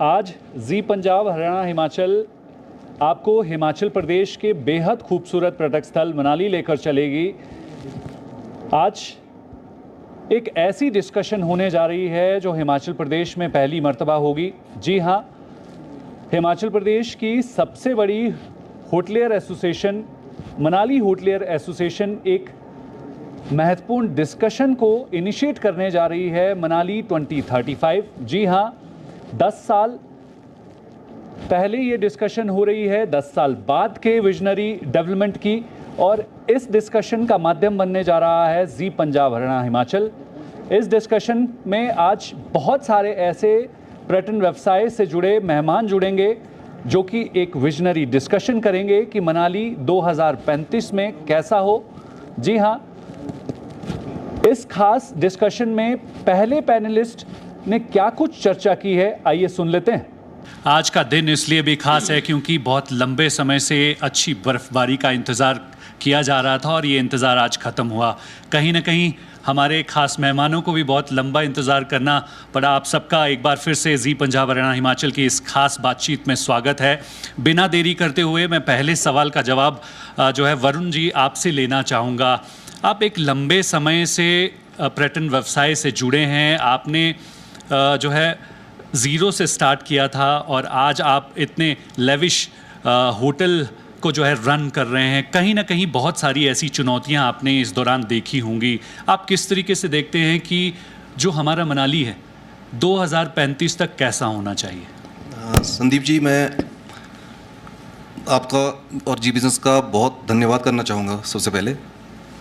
आज जी पंजाब हरियाणा हिमाचल आपको हिमाचल प्रदेश के बेहद खूबसूरत पर्यटक स्थल मनाली लेकर चलेगी। आज एक ऐसी डिस्कशन होने जा रही है जो हिमाचल प्रदेश में पहली मर्तबा होगी। जी हाँ, हिमाचल प्रदेश की सबसे बड़ी hotelier association Manali hotelier association एक महत्वपूर्ण डिस्कशन को इनिशिएट करने जा रही है, मनाली 2035। जी हाँ, 10 साल पहले ये डिस्कशन हो रही है, 10 साल बाद के विजनरी डेवलपमेंट की, और इस डिस्कशन का माध्यम बनने जा रहा है जी पंजाब हरियाणा हिमाचल। इस डिस्कशन में आज बहुत सारे ऐसे पर्यटन व्यवसाय से जुड़े मेहमान जुड़ेंगे जो कि एक विजनरी डिस्कशन करेंगे कि मनाली 2035 में कैसा हो। जी हाँ, इस खास डिस्कशन में पहले पैनलिस्ट ने क्या कुछ चर्चा की है, आइए सुन लेते हैं। आज का दिन इसलिए भी खास है क्योंकि बहुत लंबे समय से अच्छी बर्फबारी का इंतज़ार किया जा रहा था और ये इंतज़ार आज ख़त्म हुआ। कहीं ना कहीं हमारे खास मेहमानों को भी बहुत लंबा इंतज़ार करना पड़ा। आप सबका एक बार फिर से जी पंजाब हरियाणा हिमाचल की इस खास बातचीत में स्वागत है। बिना देरी करते हुए मैं पहले सवाल का जवाब जो है वरुण जी आपसे लेना चाहूँगा। आप एक लंबे समय से पर्यटन व्यवसाय से जुड़े हैं, आपने जो है ज़ीरो से स्टार्ट किया था और आज आप इतने लेविश होटल को जो है रन कर रहे हैं। कहीं ना कहीं बहुत सारी ऐसी चुनौतियां आपने इस दौरान देखी होंगी। आप किस तरीके से देखते हैं कि जो हमारा मनाली है 2035 तक कैसा होना चाहिए? संदीप जी, मैं आपका और जी बिज़नेस का बहुत धन्यवाद करना चाहूँगा। सबसे पहले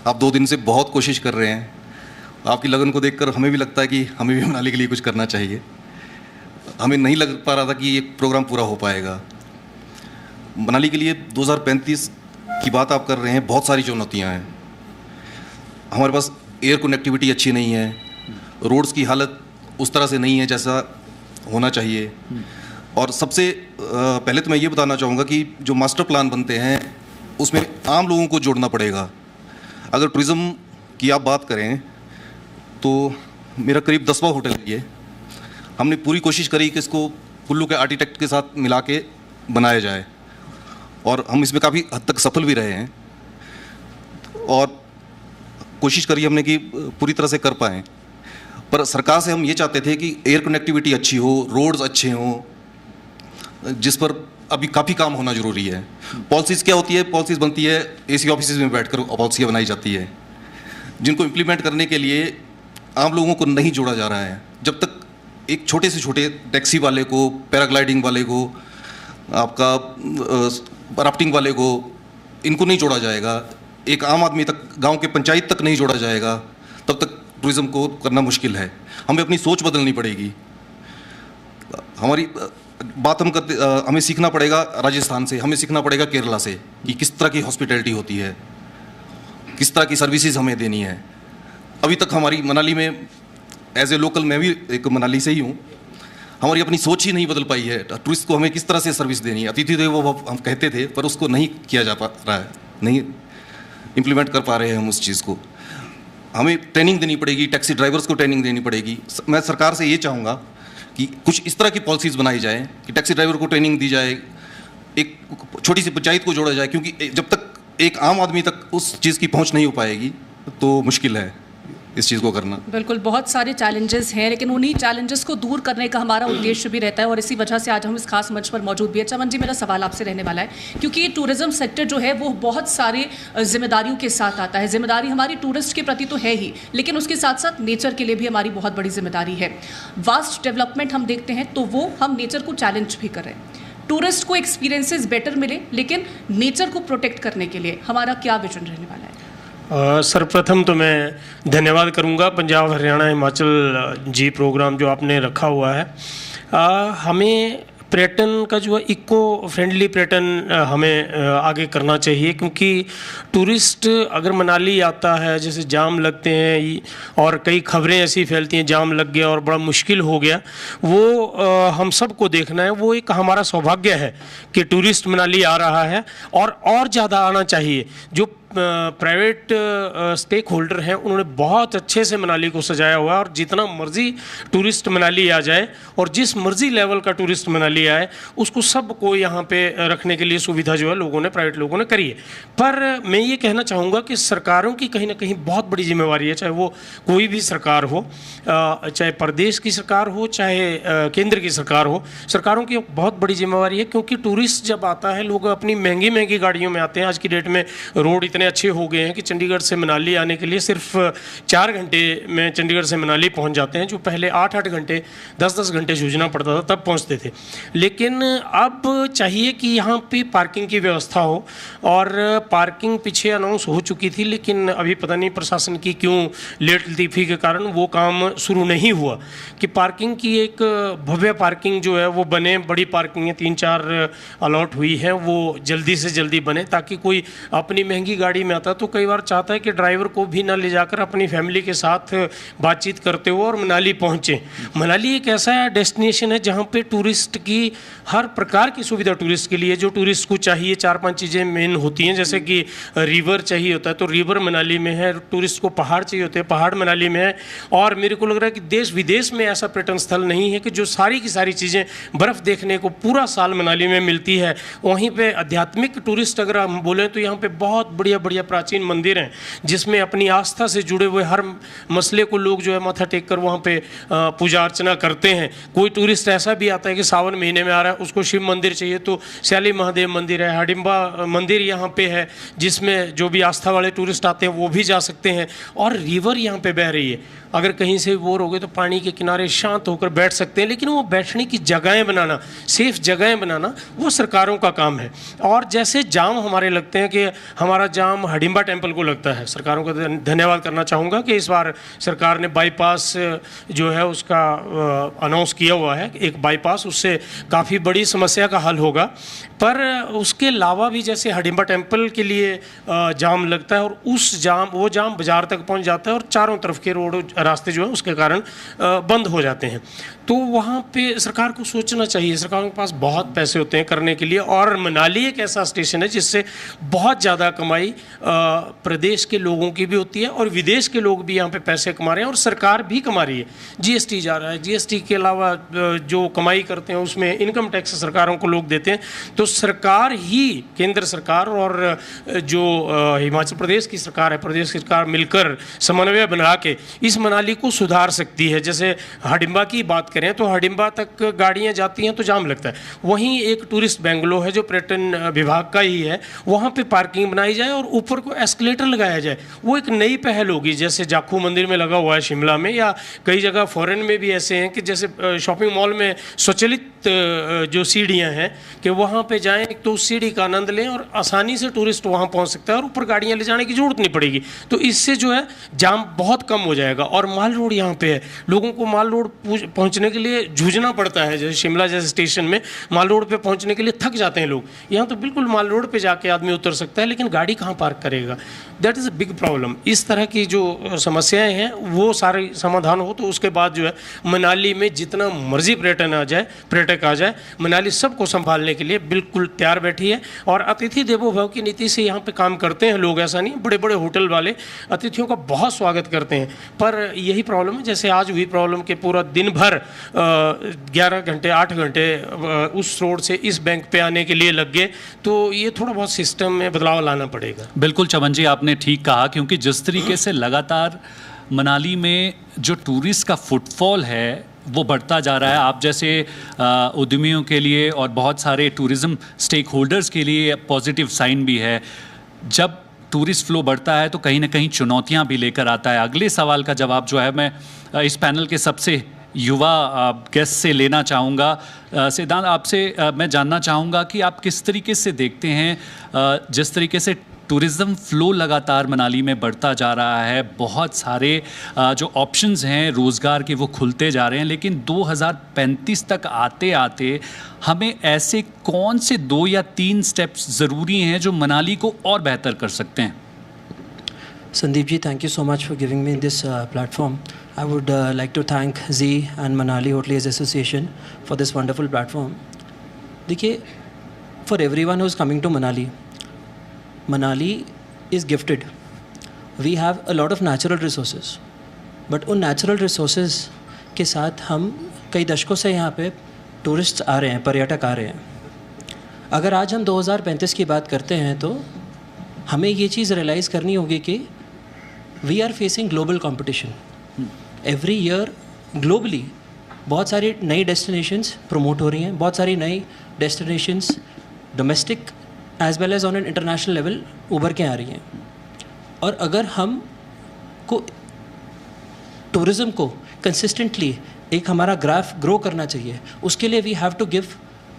आप 2 दिन से बहुत कोशिश कर रहे हैं। आपकी लगन को देखकर हमें भी लगता है कि हमें भी मनाली के लिए कुछ करना चाहिए। हमें नहीं लग पा रहा था कि ये प्रोग्राम पूरा हो पाएगा। मनाली के लिए 2035 की बात आप कर रहे हैं, बहुत सारी चुनौतियां हैं। हमारे पास एयर कनेक्टिविटी अच्छी नहीं है, रोड्स की हालत उस तरह से नहीं है जैसा होना चाहिए। और सबसे पहले तो मैं ये बताना चाहूँगा कि जो मास्टर प्लान बनते हैं उसमें आम लोगों को जोड़ना पड़ेगा। अगर टूरिज़्म की आप बात करें तो मेरा करीब 10वां होटल है ये। हमने पूरी कोशिश करी कि इसको कुल्लू के आर्किटेक्ट के साथ मिला के बनाया जाए और हम इसमें काफ़ी हद तक सफल भी रहे हैं और कोशिश करी हमने कि पूरी तरह से कर पाएँ। पर सरकार से हम ये चाहते थे कि एयर कनेक्टिविटी अच्छी हो, रोड्स अच्छे हों, जिस पर अभी काफ़ी काम होना ज़रूरी है। पॉलिसीज़ क्या होती है? पॉलिसीज़ बनती है एसी ऑफिस में बैठकर पॉलिसियाँ बनाई जाती है, जिनको इम्प्लीमेंट करने के लिए आम लोगों को नहीं जोड़ा जा रहा है। जब तक एक छोटे से छोटे टैक्सी वाले को, पैराग्लाइडिंग वाले को, आपका राफ्टिंग वाले को, इनको नहीं जोड़ा जाएगा, एक आम आदमी तक, गांव के पंचायत तक नहीं जोड़ा जाएगा, तब तक टूरिज़्म को करना मुश्किल है। हमें अपनी सोच बदलनी पड़ेगी। हमारी बात हम करते, हमें सीखना पड़ेगा राजस्थान से, हमें सीखना पड़ेगा केरला से कि किस तरह की हॉस्पिटैलिटी होती है, किस तरह की सर्विसेज हमें देनी है। अभी तक हमारी मनाली में एज ए लोकल, मैं भी एक मनाली से ही हूँ, हमारी अपनी सोच ही नहीं बदल पाई है। टूरिस्ट को हमें किस तरह से सर्विस देनी है, अतिथि देवो भव हम कहते थे, पर उसको नहीं किया जा पा रहा है, नहीं इम्प्लीमेंट कर पा रहे हैं हम उस चीज़ को। हमें ट्रेनिंग देनी पड़ेगी, टैक्सी ड्राइवर्स को ट्रेनिंग देनी पड़ेगी। मैं सरकार से ये चाहूँगा कि कुछ इस तरह की पॉलिसीज़ बनाई जाए कि टैक्सी ड्राइवर को ट्रेनिंग दी जाए, एक छोटी सी पंचायत को जोड़ा जाए, क्योंकि जब तक एक आम आदमी तक उस चीज़ की पहुँच नहीं हो पाएगी तो मुश्किल है इस चीज़ को करना। बिल्कुल, बहुत सारे चैलेंजेस हैं, लेकिन उन्हीं चैलेंजेस को दूर करने का हमारा उद्देश्य भी रहता है और इसी वजह से आज हम इस खास मंच पर मौजूद भी है। चमन जी, मेरा सवाल आपसे रहने वाला है, क्योंकि ये टूरिज्म सेक्टर जो है वो बहुत सारे जिम्मेदारियों के साथ आता है। जिम्मेदारी हमारी टूरिस्ट के प्रति तो है ही, लेकिन उसके साथ साथ नेचर के लिए भी हमारी बहुत बड़ी जिम्मेदारी है। वास्ट डेवलपमेंट हम देखते हैं तो वो हम नेचर को चैलेंज भी कर रहे हैं। टूरिस्ट को एक्सपीरियंसेस बेटर मिले, लेकिन नेचर को प्रोटेक्ट करने के लिए हमारा क्या विजन रहने वाला है? सर्वप्रथम तो मैं धन्यवाद करूंगा पंजाब हरियाणा हिमाचल जी प्रोग्राम जो आपने रखा हुआ है। हमें पर्यटन का जो है इको फ्रेंडली पर्यटन हमें आगे करना चाहिए, क्योंकि टूरिस्ट अगर मनाली आता है, जैसे जाम लगते हैं और कई खबरें ऐसी फैलती हैं जाम लग गया और बड़ा मुश्किल हो गया, वो हम सबको देखना है। वो एक हमारा सौभाग्य है कि टूरिस्ट मनाली आ रहा है और ज़्यादा आना चाहिए। जो प्राइवेट स्टेक होल्डर हैं उन्होंने बहुत अच्छे से मनाली को सजाया हुआ है और जितना मर्जी टूरिस्ट मनाली आ जाए और जिस मर्जी लेवल का टूरिस्ट मनाली आए उसको सबको यहाँ पे रखने के लिए सुविधा जो है लोगों ने, प्राइवेट लोगों ने करी है। पर मैं ये कहना चाहूँगा कि सरकारों की कहीं ना कहीं बहुत बड़ी जिम्मेवारी है, चाहे वो कोई भी सरकार हो, चाहे प्रदेश की सरकार हो चाहे केंद्र की सरकार हो, सरकारों की बहुत बड़ी जिम्मेवारी है। क्योंकि टूरिस्ट जब आता है लोग अपनी महंगी महंगी गाड़ियों में आते हैं। आज की डेट में रोड इतने अच्छे हो गए हैं कि चंडीगढ़ से मनाली आने के लिए सिर्फ 4 घंटे में चंडीगढ़ से मनाली पहुंच जाते हैं, जो पहले 8-8 घंटे 10-10 घंटे जूझना पड़ता था तब पहुंचते थे। लेकिन अब चाहिए कि यहाँ पे पार्किंग की व्यवस्था हो और पार्किंग पीछे अनाउंस हो चुकी थी लेकिन अभी पता नहीं प्रशासन की क्यों लेट लतीफ़ी के कारण वो काम शुरू नहीं हुआ कि पार्किंग की एक भव्य पार्किंग जो है वो बने। बड़ी पार्किंग 3-4 अलॉट हुई है, वो जल्दी से जल्दी बने ताकि कोई अपनी महंगी गाड़ी में आता तो कई बार चाहता है कि ड्राइवर को भी ना ले जाकर अपनी फैमिली के साथ बातचीत करते हुए और मनाली पहुँचे। मनाली एक ऐसा डेस्टिनेशन है जहाँ पे टूरिस्ट की हर प्रकार की सुविधा टूरिस्ट के लिए, जो टूरिस्ट को चाहिए 4-5 चीज़ें मेन होती हैं। जैसे कि रिवर चाहिए होता है तो रिवर मनाली में है, टूरिस्ट को पहाड़ चाहिए होते हैं, पहाड़ मनाली में है। और मेरे को लग रहा है कि देश विदेश में ऐसा पर्यटन स्थल नहीं है कि जो सारी की सारी चीज़ें बर्फ़ देखने को पूरा साल मनाली में मिलती है। वहीं पे आध्यात्मिक टूरिस्ट अगर हम बोलें तो यहाँ पे बहुत बढ़िया बढ़िया प्राचीन मंदिर हैं जिसमें अपनी आस्था से जुड़े हुए हर मसले को लोग जो है माथा टेक कर वहाँ पे पूजा अर्चना करते हैं। कोई टूरिस्ट ऐसा भी आता है कि सावन महीने में आ रहा है, उसको शिव मंदिर चाहिए तो श्याली महादेव मंदिर है, हडिम्बा मंदिर यहाँ पे है जिसमें जो भी आस्था वाले टूरिस्ट आते हैं वो भी जा सकते हैं। और रिवर यहाँ पे बह रही है, अगर कहीं से बोर हो गए तो पानी के किनारे शांत होकर बैठ सकते हैं। लेकिन वो बैठने की जगहें बनाना, सेफ जगहें बनाना, वो सरकारों का काम है। और जैसे जाम हमारे लगते हैं कि हमारा जाम हडिम्बा टेम्पल को लगता है, सरकारों का धन्यवाद करना चाहूँगा कि इस बार सरकार ने बाईपास जो है उसका अनाउंस किया हुआ है, एक बाईपास, उससे काफ़ी बड़ी समस्या का हल होगा। पर उसके अलावा भी जैसे हडिम्बा टेम्पल के लिए जाम लगता है और वो जाम बाज़ार तक पहुँच जाता है और चारों तरफ के रोड रास्ते जो है उसके कारण बंद हो जाते हैं। तो वहाँ पे सरकार को सोचना चाहिए, सरकारों के पास बहुत पैसे होते हैं करने के लिए। और मनाली एक ऐसा स्टेशन है जिससे बहुत ज़्यादा कमाई प्रदेश के लोगों की भी होती है और विदेश के लोग भी यहाँ पे पैसे कमा रहे हैं और सरकार भी कमा रही है। जीएसटी जा रहा है, जीएसटी के अलावा जो कमाई करते हैं उसमें इनकम टैक्स सरकारों को लोग देते हैं। तो सरकार ही, केंद्र सरकार और जो हिमाचल प्रदेश की सरकार है, प्रदेश की सरकार मिलकर समन्वय बना के इस मनाली को सुधार सकती है। जैसे हडिम्बा की बात करें तो हडिम्बा तक गाड़ियां जाती हैं तो जाम लगता है। वहीं एक टूरिस्ट बेंगलो है जो पर्यटन विभाग का ही है, वहाँ पे पार्किंग बनाई जाए और ऊपर को एस्केलेटर लगाया जाए। वो एक नई पहल होगी, जैसे जाखू मंदिर में लगा हुआ है शिमला में, या कई जगह फॉरेन में भी ऐसे हैं कि जैसे शॉपिंग मॉल में स्वचालित जो सीढ़ियाँ हैं कि वहाँ पे जाएँ तो उस सीढ़ी का आनंद लें और आसानी से टूरिस्ट वहाँ पहुँच सकता है और ऊपर गाड़ियाँ ले जाने की ज़रूरत नहीं पड़ेगी। तो इससे जो है जाम बहुत कम हो जाएगा। और माल रोड यहाँ पे है, लोगों को माल रोड पहुँचने के लिए जूझना पड़ता है। जैसे शिमला जैसे स्टेशन में माल रोड पे पहुँचने के लिए थक जाते हैं लोग, यहाँ तो बिल्कुल माल रोड पे जाके आदमी उतर सकता है, लेकिन गाड़ी कहाँ पार्क करेगा? That is a big problem. इस तरह की जो समस्याएं हैं वो सारे समाधान हो तो उसके बाद जो है मनाली में जितना मर्जी पर्यटक आ जाए, मनाली सबको संभालने के लिए बिल्कुल तैयार बैठी है। और अतिथि देवो भव की नीति से यहाँ पे काम करते हैं लोग, ऐसा नहीं, बड़े बड़े होटल वाले अतिथियों का बहुत स्वागत करते हैं। पर यही प्रॉब्लम है, जैसे आज हुई प्रॉब्लम के पूरा दिन भर 11 घंटे 8 घंटे उस रोड से इस बैंक पे आने के लिए लग गए। तो ये थोड़ा बहुत सिस्टम में बदलाव लाना पड़ेगा। बिल्कुल चमन जी, आपने ठीक कहा, क्योंकि जिस तरीके से लगातार मनाली में जो टूरिस्ट का फुटफॉल है वो बढ़ता जा रहा है, आप जैसे उद्यमियों के लिए और बहुत सारे टूरिज़्म स्टेक होल्डर्स के लिए पॉजिटिव साइन भी है। जब टूरिस्ट फ्लो बढ़ता है तो कहीं ना कहीं चुनौतियां भी लेकर आता है। अगले सवाल का जवाब जो है मैं इस पैनल के सबसे युवा गेस्ट से लेना चाहूँगा। सिद्धांत, आपसे मैं जानना चाहूँगा कि आप किस तरीके से देखते हैं जिस तरीके से टूरिज़्म फ़्लो लगातार मनाली में बढ़ता जा रहा है, बहुत सारे जो ऑप्शंस हैं रोज़गार के वो खुलते जा रहे हैं, लेकिन 2035 तक आते आते हमें ऐसे कौन से 2 या 3 स्टेप्स ज़रूरी हैं जो मनाली को और बेहतर कर सकते हैं? Sandeep ji, thank you so much for giving me this platform. I would like to thank Zee and Manali Hoteliers Association for this wonderful platform. देखिए, for everyone who is coming to Manali is gifted. We have a lot of natural resources. But उन natural resources के साथ हम कई दशकों से यहाँ पे टूरिस्ट आ रहे हैं, पर्यटक आ रहे हैं. अगर आज हम 2035 की बात करते हैं तो हमें ये चीज़ रियलाइज़ करनी होगी कि we are facing global competition. Every year globally बहुत सारी नई डेस्टिनेशंस प्रमोट हो रही हैं, बहुत सारी नई destinations domestic as well as on an international level उभर के आ रही हैं. और अगर हम को टूरिज़्म को कंसिस्टेंटली एक हमारा ग्राफ ग्रो करना चाहिए, उसके लिए we have to give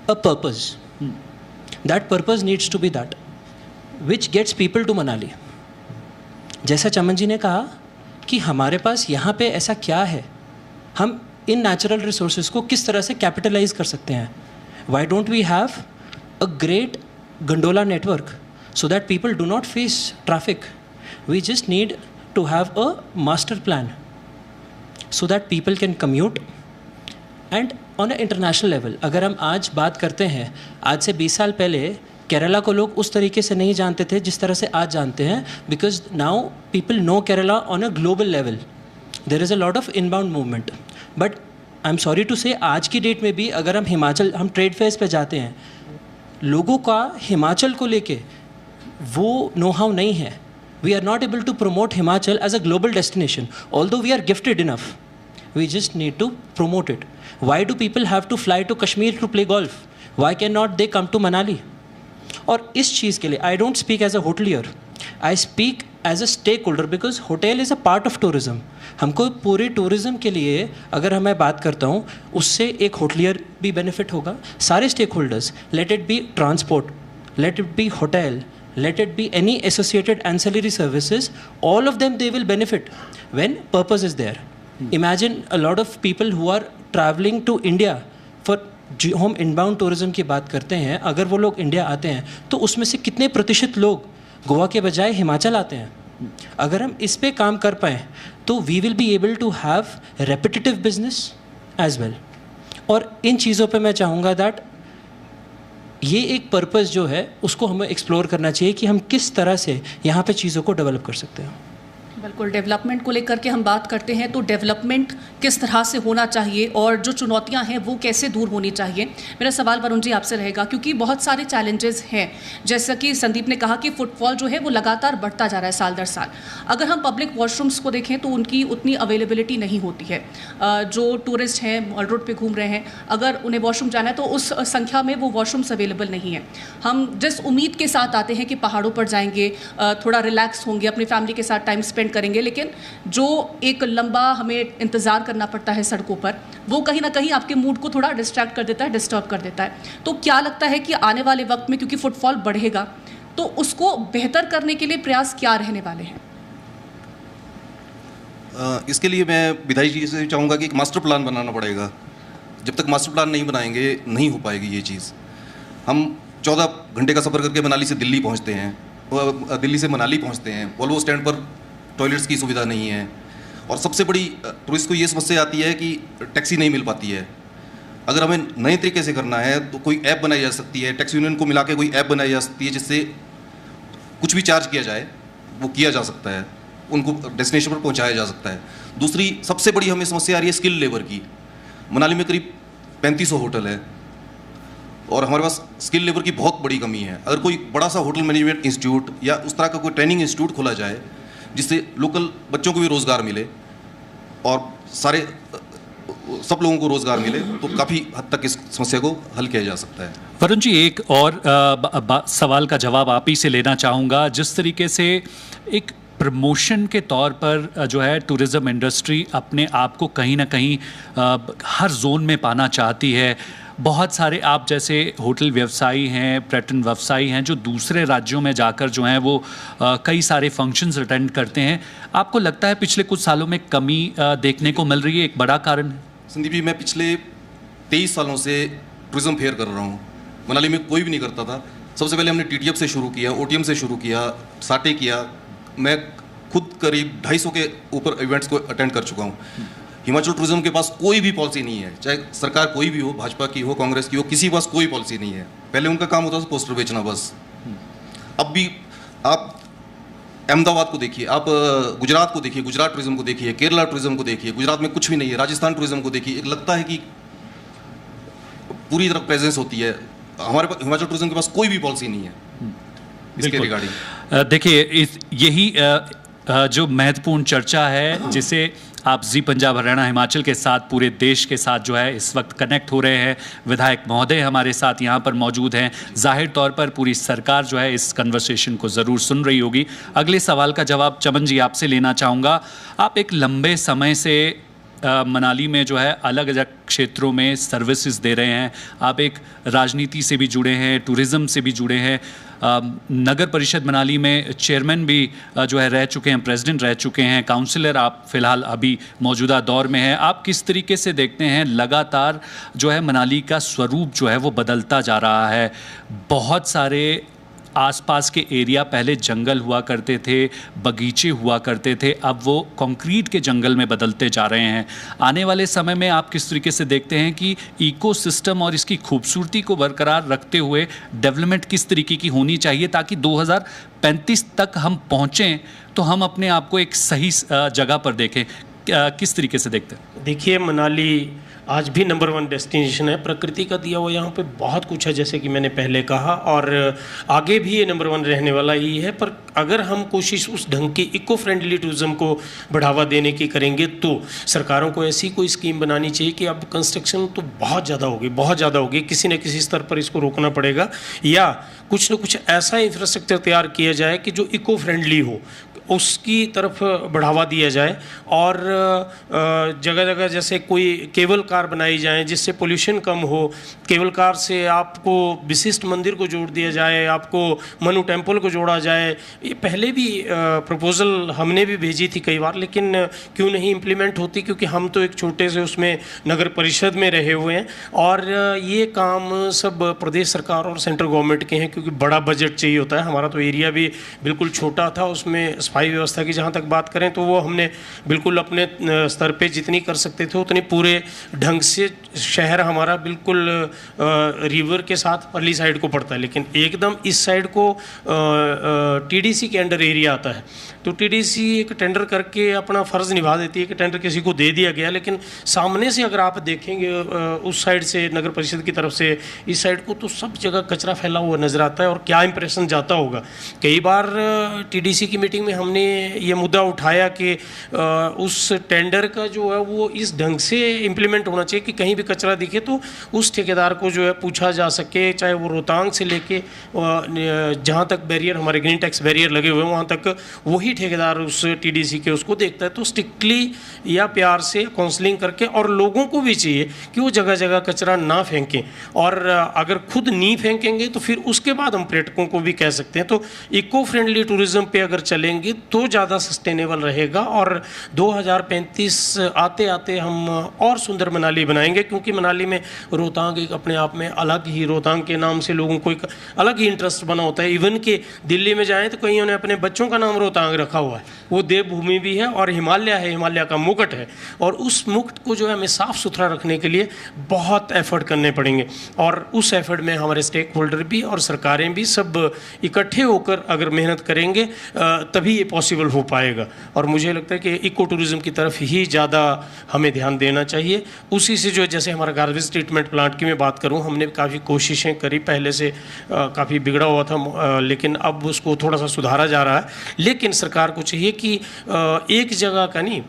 a purpose. That purpose needs to be that which gets people to Manali. जैसा चमन जी ने कहा कि हमारे पास यहाँ पे ऐसा क्या है, हम इन नेचुरल रिसोर्सेज को किस तरह से कैपिटलाइज कर सकते हैं. Why don't we have a great gondola network so that people do not face traffic. We just need to have a master plan so that people can commute. And on an international level, अगर हम आज बात करते हैं, आज से 20 साल पहले केरला को लोग उस तरीके से नहीं जानते थे जिस तरह से आज जानते हैं, because now people know Kerala on a global level. There is a lot of inbound movement. But I'm sorry to say, आज की डेट में भी अगर हम हिमाचल, हम ट्रेड फेयर्स पे जाते हैं, लोगों का हिमाचल को लेके वो नो हाउ नहीं है. We are not able to promote Himachal as a global destination, although we are gifted enough. We just need to promote it. Why do people have to fly to Kashmir to play golf? Why can not they come to Manali? और इस चीज़ के लिए I don't speak as a hotelier, I speak as a stakeholder, because hotel is a part of tourism. हमको पूरे tourism के लिए अगर मैं बात करता हूँ, उससे एक होटलियर भी बेनिफिट होगा. सारे stakeholders, let it be transport, let it be hotel, let it be any associated ancillary services, all of them, they will benefit when purpose is there. Imagine a lot of people who are traveling to India for, जो हम inbound tourism की बात करते हैं, अगर वो लोग India आते हैं तो उसमें से कितने प्रतिशत लोग गोवा के बजाय हिमाचल आते हैं. अगर हम इस पे काम कर पाएँ तो we will be able to have repetitive business as well. और इन चीज़ों पे मैं चाहूँगा दैट ये एक पर्पस जो है उसको हमें एक्सप्लोर करना चाहिए कि हम किस तरह से यहाँ पे चीज़ों को डेवलप कर सकते हैं. बिल्कुल, डेवलपमेंट को लेकर के हम बात करते हैं तो डेवलपमेंट किस तरह से होना चाहिए और जो चुनौतियां हैं वो कैसे दूर होनी चाहिए. मेरा सवाल वरुण जी आपसे रहेगा, क्योंकि बहुत सारे चैलेंजेस हैं. जैसा कि संदीप ने कहा कि फुटफॉल जो है वो लगातार बढ़ता जा रहा है साल दर साल. अगर हम पब्लिक वॉशरूम्स को देखें तो उनकी उतनी अवेलेबिलिटी नहीं होती है. जो टूरिस्ट हैं मॉल रोड पर घूम रहे हैं, अगर उन्हें वॉशरूम जाना है तो उस संख्या में वो वॉशरूम्स अवेलेबल नहीं है. हम जिस उम्मीद के साथ आते हैं कि पहाड़ों पर जाएंगे, थोड़ा रिलैक्स होंगे, अपनी फैमिली के साथ टाइम स्पेंड करेंगे, लेकिन जो एक लंबा हमें इंतज़ार करना पड़ता है सड़कों पर, वो कहीं ना कहीं आपके मूड को थोड़ा डिस्ट्रैक्ट कर देता है, डिस्टर्ब कर देता है. तो क्या लगता है कि आने वाले वक्त में, क्योंकि फुटफॉल बढ़ेगा, तो उसको बेहतर करने के लिए प्रयास क्या रहने वाले हैं? इसके लिए मैं विधायक जी से चाहूँगा कि एक मास्टर प्लान बनाना पड़ेगा. जब तक मास्टर प्लान नहीं बनाएंगे नहीं हो पाएगी ये चीज़. हम 14 घंटे का सफ़र करके मनाली से दिल्ली पहुँचते हैं, दिल्ली से मनाली पहुँचते हैं, वॉल्वो स्टैंड पर टॉयलेट्स की सुविधा नहीं है. और सबसे बड़ी टूरिस्ट को ये समस्या आती है कि टैक्सी नहीं मिल पाती है. अगर हमें नए तरीके से करना है तो कोई ऐप बनाई जा सकती है, टैक्सी यूनियन को मिला के कोई ऐप बनाई जा सकती है जिससे कुछ भी चार्ज किया जाए वो किया जा सकता है, उनको डेस्टिनेशन पर पहुंचाया जा सकता है. दूसरी सबसे बड़ी हमें समस्या आ रही है स्किल लेबर की. मनाली में करीब 3500 होटल है और हमारे पास स्किल लेबर की बहुत बड़ी कमी है. अगर कोई बड़ा सा होटल मैनेजमेंट इंस्टीट्यूट या उस तरह का कोई ट्रेनिंग इंस्टीट्यूट खोला जाए जिससे लोकल बच्चों को भी रोज़गार मिले और सारे सब लोगों को रोज़गार मिले, तो काफ़ी हद तक इस समस्या को हल किया जा सकता है. वरुण जी, एक और सवाल का जवाब आप ही से लेना चाहूँगा. जिस तरीके से एक प्रमोशन के तौर पर जो है टूरिज़्म इंडस्ट्री अपने आप को कहीं ना कहीं हर जोन में पाना चाहती है, बहुत सारे आप जैसे होटल व्यवसायी हैं, पर्यटन व्यवसायी हैं जो दूसरे राज्यों में जाकर जो हैं वो कई सारे फंक्शंस अटेंड करते हैं. आपको लगता है पिछले कुछ सालों में कमी देखने को मिल रही है, एक बड़ा कारण है? संदीप जी, मैं पिछले 23 सालों से टूरिज़्म फेयर कर रहा हूँ. मनाली में कोई भी नहीं करता था. सबसे पहले हमने TTF से शुरू किया, OTM से शुरू किया, साटे किया. मैं खुद करीब 250 के ऊपर इवेंट्स को अटेंड कर चुका हूँ. हिमाचल टूरिज्म के पास कोई भी पॉलिसी नहीं है, चाहे सरकार कोई भी हो, भाजपा की हो, कांग्रेस की हो, किसी के पास कोई पॉलिसी नहीं है. पहले उनका काम होता था पोस्टर बेचना बस. अब भी आप अहमदाबाद को देखिए, आप गुजरात को देखिए, गुजरात टूरिज्म को देखिए, केरला टूरिज्म को देखिए, गुजरात में कुछ भी नहीं है, राजस्थान टूरिज्म को देखिए, एक लगता है कि पूरी तरह प्रेजेंस होती है। हमारे पास हिमाचल टूरिज्म के पास कोई भी पॉलिसी नहीं है इसके बिल्कुल। रिगार्डिंग। देखिए यही जो महत्वपूर्ण चर्चा है जिसे आप जी पंजाब हरियाणा हिमाचल के साथ पूरे देश के साथ जो है इस वक्त कनेक्ट हो रहे हैं। विधायक महोदय हमारे साथ यहाँ पर मौजूद हैं। जाहिर तौर पर पूरी सरकार जो है इस कन्वर्सेशन को ज़रूर सुन रही होगी। अगले सवाल का जवाब चमन जी आपसे लेना चाहूँगा। आप एक लंबे समय से मनाली में जो है अलग अलग क्षेत्रों में सर्विसेज दे रहे हैं। आप एक राजनीति से भी जुड़े हैं, टूरिज़्म से भी जुड़े हैं, नगर परिषद मनाली में चेयरमैन भी जो है रह चुके हैं, प्रेसिडेंट रह चुके हैं, काउंसलर आप फ़िलहाल अभी मौजूदा दौर में हैं। आप किस तरीके से देखते हैं लगातार जो है मनाली का स्वरूप जो है वो बदलता जा रहा है? बहुत सारे आसपास के एरिया पहले जंगल हुआ करते थे, बगीचे हुआ करते थे, अब वो कंक्रीट के जंगल में बदलते जा रहे हैं। आने वाले समय में आप किस तरीके से देखते हैं कि इकोसिस्टम और इसकी खूबसूरती को बरकरार रखते हुए डेवलपमेंट किस तरीके की होनी चाहिए ताकि 2035 तक हम पहुँचें तो हम अपने आप को एक सही जगह पर देखें? किस तरीके से देखते हैं? देखिए, मनाली आज भी नंबर 1 डेस्टिनेशन है। प्रकृति का दिया हुआ यहाँ पे बहुत कुछ है, जैसे कि मैंने पहले कहा, और आगे भी ये नंबर 1 रहने वाला ही है। पर अगर हम कोशिश उस ढंग की इको फ्रेंडली टूरिज्म को बढ़ावा देने की करेंगे तो सरकारों को ऐसी कोई स्कीम बनानी चाहिए कि अब कंस्ट्रक्शन तो बहुत ज़्यादा होगी, किसी न किसी स्तर पर इसको रोकना पड़ेगा, या कुछ न कुछ ऐसा इंफ्रास्ट्रक्चर तैयार किया जाए कि जो इको फ्रेंडली हो, उसकी तरफ बढ़ावा दिया जाए। और जगह जगह जैसे कोई केबल कार बनाई जाए जिससे पोल्यूशन कम हो। केबल कार से आपको विशिष्ट मंदिर को जोड़ दिया जाए, आपको मनु टेम्पल को जोड़ा जाए। ये पहले भी प्रपोज़ल हमने भी भेजी थी कई बार, लेकिन क्यों नहीं इम्प्लीमेंट होती, क्योंकि हम तो एक छोटे से उसमें नगर परिषद में रहे हुए हैं। और ये काम सब प्रदेश सरकार और सेंट्रल गवर्नमेंट के हैं, क्योंकि बड़ा बजट चाहिए होता है। हमारा तो एरिया भी बिल्कुल छोटा था, उसमें सफाई व्यवस्था की जहाँ तक बात करें तो वो हमने बिल्कुल अपने स्तर पे जितनी कर सकते थे उतनी पूरे ढंग से। शहर हमारा बिल्कुल रिवर के साथ परली साइड को पड़ता है, लेकिन एकदम इस साइड को टीडीसी के अंडर एरिया आता है। तो टीडीसी एक टेंडर करके अपना फ़र्ज़ निभा देती है कि टेंडर किसी को दे दिया गया, लेकिन सामने से अगर आप देखेंगे उस साइड से नगर परिषद की तरफ से इस साइड को, तो सब जगह कचरा फैला हुआ नज़र आता है। और क्या इंप्रेशन जाता होगा। कई बार टीडीसी की मीटिंग में हमने ये मुद्दा उठाया कि उस टेंडर का जो है वो इस ढंग से इम्प्लीमेंट होना चाहिए कि कहीं भी कचरा दिखे तो उस ठेकेदार को जो है पूछा जा सके, चाहे वो रोहतांग से लेके जहाँ तक बैरियर, हमारे ग्रीन टैक्स बैरियर लगे हुए हैं, वहाँ तक वही ठेकेदार उस टीडीसी के उसको देखता है। तो स्ट्रिक्टली या प्यार से काउंसलिंग करके, और लोगों को भी चाहिए कि वो जगह जगह कचरा ना फेंकें, और अगर खुद नहीं फेंकेंगे तो फिर उसके बाद हम पर्यटकों को भी कह सकते हैं। तो इको फ्रेंडली टूरिज्म पे अगर चलेंगे तो ज़्यादा सस्टेनेबल रहेगा, और 2035 आते आते हम और सुंदर मनाली बनाएंगे। क्योंकि मनाली में रोहतांग एक अपने आप में अलग ही, रोहतांग के नाम से लोगों को एक अलग ही इंटरेस्ट बना होता है। इवन कि दिल्ली में जाएं तो कईयों ने अपने बच्चों का नाम रोहतांग रखा हुआ है। वो देवभूमि भी है और हिमालय है, हिमालय का मुकुट है। और उस मुकुट को जो है हमें साफ़ सुथरा रखने के लिए बहुत एफर्ट करने पड़ेंगे, और उस एफर्ट में हमारे स्टेक होल्डर भी और सरकारें भी सब इकट्ठे होकर अगर मेहनत करेंगे तभी ये पॉसिबल हो पाएगा। और मुझे लगता है कि इको टूरिज़्म की तरफ ही ज़्यादा हमें ध्यान देना चाहिए। उसी से जो, जैसे हमारा गार्बेज ट्रीटमेंट प्लांट की मैं बात करूं, हमने काफ़ी कोशिशें करी, पहले से काफ़ी बिगड़ा हुआ था, लेकिन अब उसको थोड़ा सा सुधारा जा रहा है। लेकिन सरकार को चाहिए कि एक जगह का नहीं,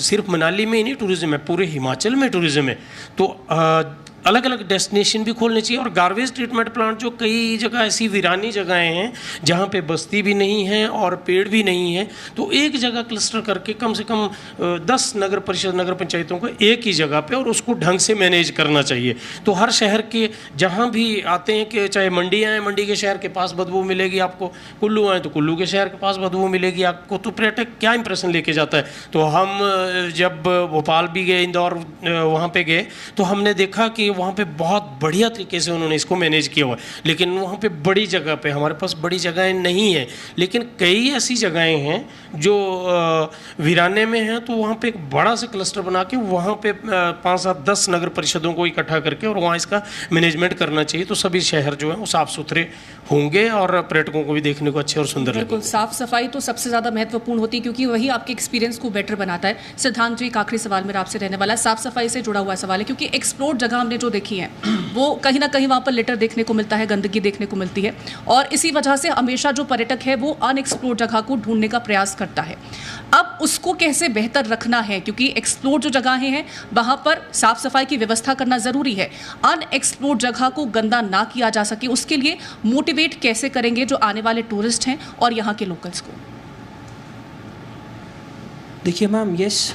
सिर्फ मनाली में ही नहीं टूरिज़्म है, पूरे हिमाचल में टूरिज़्म है, तो अलग अलग डेस्टिनेशन भी खोलने चाहिए। और गार्बेज ट्रीटमेंट प्लांट जो कई जगह ऐसी वीरानी जगहें हैं जहाँ पे बस्ती भी नहीं है और पेड़ भी नहीं है, तो एक जगह क्लस्टर करके कम से कम 10 नगर परिषद, नगर पंचायतों को एक ही जगह पे, और उसको ढंग से मैनेज करना चाहिए। तो हर शहर के जहाँ भी आते हैं, कि चाहे मंडी आए, मंडी के शहर के पास बदबू मिलेगी आपको, कुल्लू आए तो कुल्लू के शहर के पास बदबू मिलेगी आपको। तो पर्यटक क्या इंप्रेशन लेके जाता है। तो हम जब भोपाल भी गए, इंदौर वहाँ पर गए, तो हमने देखा कि वहाँ पे बहुत बढ़िया तरीके से उन्होंने इसको मैनेज किया हुआ है। लेकिन वहाँ पे बड़ी जगह पे हमारे पास बड़ी जगहें नहीं हैं, लेकिन कई ऐसी जगहें हैं जो वीराने में हैं, तो वहाँ पे एक बड़ा सा क्लस्टर बना के वहाँ पे 5, 7, 10 नगर परिषदों को इकट्ठा करके और वहाँ इसका मैनेजमेंट करना चाहिए। तो सभी शहर जो हैं वो साफ़ सुथरे होंगे और पर्यटकों को भी देखने को अच्छे और सुंदर लगेंगे। बिल्कुल, साफ सफाई तो सबसे ज़्यादा महत्वपूर्ण होती है क्योंकि वही आपके एक्सपीरियंस को बेटर बनाता है। सिद्धांत जी, एक आखिरी सवाल मेरा आपसे रहने वाला है, साफ सफाई से जुड़ा हुआ सवाल है, क्योंकि एक्सप्लोर्ड जगह हमने जो देखी है वो कहीं ना कहीं वहाँ पर लिटर देखने को मिलता है, गंदगी देखने को मिलती है, और इसी वजह से हमेशा जो पर्यटक है वो अनएक्सप्लोर्ड जगह को ढूंढने का प्रयास करता है। अब उसको कैसे बेहतर रखना है, क्योंकि एक्सप्लोर्ड जो जगहें हैं वहाँ पर साफ सफाई की व्यवस्था करना ज़रूरी है, अनएक्सप्लोर्ड जगह को गंदा ना किया जा सके, उसके लिए मोटिवेट कैसे करेंगे जो आने वाले टूरिस्ट हैं और यहाँ के लोकल्स को? देखिए मैम, यस,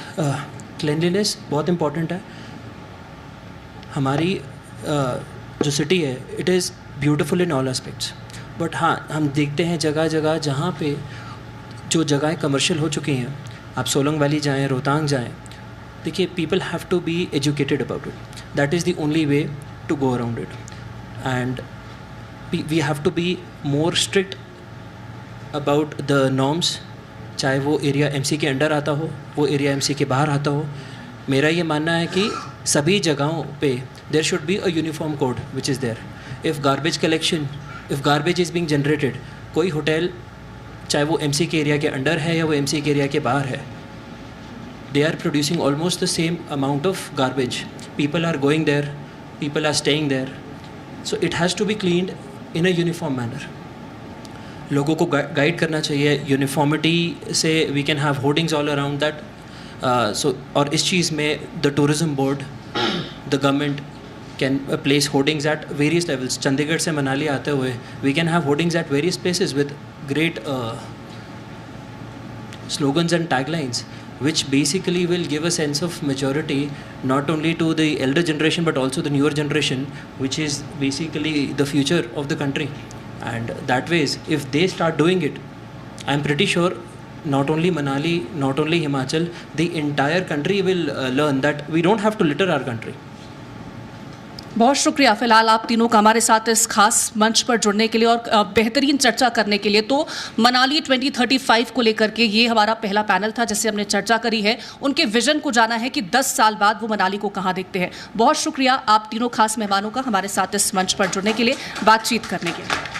क्लेanलीनेस बहुत इम्पॉर्टेंट है। हमारी जो सिटी है it is beautiful in all aspects, but हाँ, हम देखते हैं जगह जगह जहाँ पे जो जगहें कमर्शियल हो चुकी हैं, आप सोलंग वैली जाएं, रोहतांग जाएं, देखिए people have to be educated about it, that is the only way to go around it, and we have to be more strict about the norms, चाहे वो एरिया एमसी के अंडर आता हो, वो एरिया एमसी के बाहर आता हो। मेरा ये मानना है कि सभी जगहों पे there should be a uniform code which is there. If garbage collection, if garbage is being generated, कोई होटल चाहे वो एमसी के एरिया के अंडर है या वो एमसी के एरिया के बाहर है, they are producing almost the same amount of garbage. People are going there, people are staying there, so it has to be cleaned in a uniform manner. लोगों को गाइड करना चाहिए यूनिफॉर्मिटी से। We can have hoardings all around that, so और इस चीज़ में the tourism board, the government can place hoardings at various levels. Chandigarh से मनाली आते हुए we can have hoardings at various places with great slogans and taglines which basically will give a sense of maturity not only to the elder generation but also the newer generation, which is basically the future of the country. And that ways, if they start doing it, I'm pretty sure not only Manali, not only Himachal, the entire country will learn that we don't have to litter our country. बहुत शुक्रिया फिलहाल आप तीनों का हमारे साथ इस खास मंच पर जुड़ने के लिए और बेहतरीन चर्चा करने के लिए। तो मनाली 2035 को लेकर के ये हमारा पहला पैनल था जिससे हमने चर्चा करी है, उनके विजन को जाना है कि 10 साल बाद वो मनाली को कहाँ देखते हैं। बहुत शुक्रिया आप तीनों खास मेहमानों का हमारे साथ इस मंच पर जुड़ने के लिए, बातचीत करने के लिए।